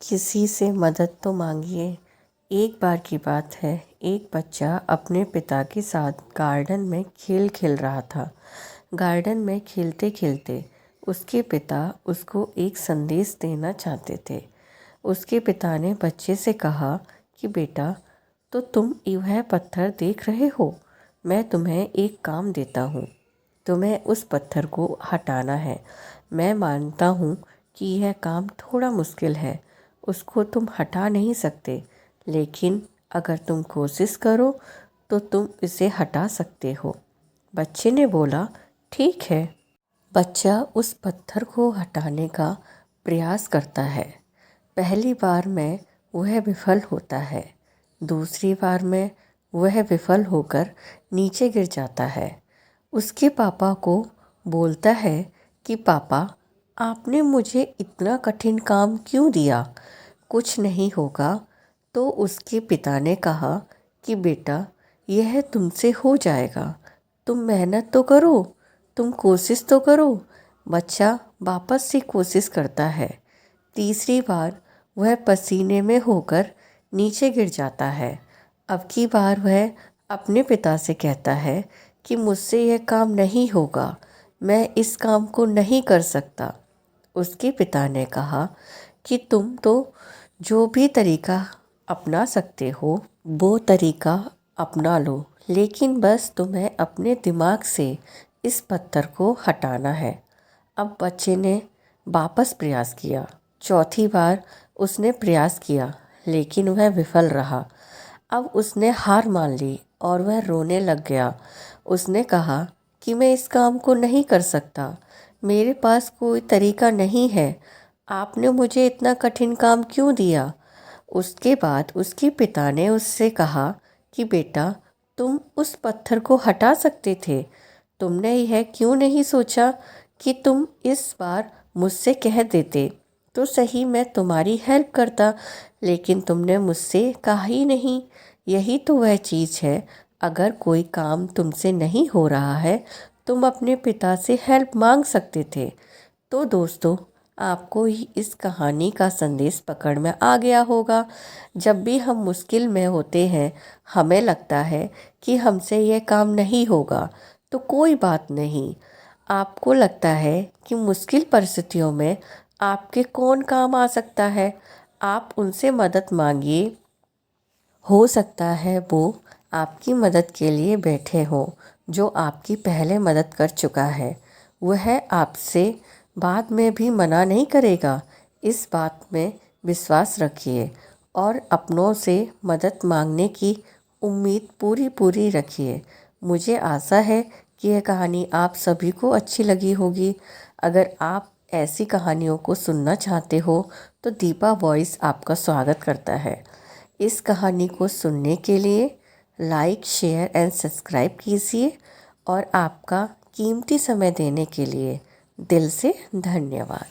किसी से मदद तो मांगिए। एक बार की बात है, एक बच्चा अपने पिता के साथ गार्डन में खेल खेल रहा था। गार्डन में खेलते खेलते उसके पिता उसको एक संदेश देना चाहते थे। उसके पिता ने बच्चे से कहा कि बेटा, तो तुम यह पत्थर देख रहे हो, मैं तुम्हें एक काम देता हूँ। तुम्हें उस पत्थर को हटाना है। मैं मानता हूँ कि यह काम थोड़ा मुश्किल है, उसको तुम हटा नहीं सकते, लेकिन अगर तुम कोशिश करो तो तुम इसे हटा सकते हो। बच्चे ने बोला, ठीक है। बच्चा उस पत्थर को हटाने का प्रयास करता है। पहली बार में वह विफल होता है, दूसरी बार में वह विफल होकर नीचे गिर जाता है। उसके पापा को बोलता है कि पापा, आपने मुझे इतना कठिन काम क्यों दिया? कुछ नहीं होगा। तो उसके पिता ने कहा कि बेटा, यह तुमसे हो जाएगा, तुम मेहनत तो करो, तुम कोशिश तो करो। बच्चा वापस से कोशिश करता है। तीसरी बार वह पसीने में होकर नीचे गिर जाता है। अब की बार वह अपने पिता से कहता है कि मुझसे यह काम नहीं होगा, मैं इस काम को नहीं कर सकता। उसके पिता ने कहा कि तुम तो जो भी तरीका अपना सकते हो वो तरीका अपना लो, लेकिन बस तुम्हें अपने दिमाग से इस पत्थर को हटाना है। अब बच्चे ने वापस प्रयास किया। चौथी बार उसने प्रयास किया, लेकिन वह विफल रहा। अब उसने हार मान ली और वह रोने लग गया। उसने कहा कि मैं इस काम को नहीं कर सकता, मेरे पास कोई तरीका नहीं है, आपने मुझे इतना कठिन काम क्यों दिया? उसके बाद उसके पिता ने उससे कहा कि बेटा, तुम उस पत्थर को हटा सकते थे, तुमने यह क्यों नहीं सोचा कि तुम इस बार मुझसे कह देते तो सही, मैं तुम्हारी हेल्प करता, लेकिन तुमने मुझसे कहा ही नहीं। यही तो वह चीज़ है, अगर कोई काम तुमसे नहीं हो रहा है, तुम अपने पिता से हेल्प मांग सकते थे। तो दोस्तों, आपको ही इस कहानी का संदेश पकड़ में आ गया होगा। जब भी हम मुश्किल में होते हैं, हमें लगता है कि हमसे यह काम नहीं होगा, तो कोई बात नहीं। आपको लगता है कि मुश्किल परिस्थितियों में आपके कौन काम आ सकता है, आप उनसे मदद मांगिए। हो सकता है वो आपकी मदद के लिए बैठे हों, जो आपकी पहले मदद कर चुका है। वह आपसे बाद में भी मना नहीं करेगा। इस बात में विश्वास रखिए और अपनों से मदद मांगने की उम्मीद पूरी पूरी रखिए। मुझे आशा है कि यह कहानी आप सभी को अच्छी लगी होगी। अगर आप ऐसी कहानियों को सुनना चाहते हो तो दीपा वॉइस आपका स्वागत करता है। इस कहानी को सुनने के लिए लाइक, शेयर एंड सब्सक्राइब कीजिए और आपका कीमती समय देने के लिए दिल से धन्यवाद।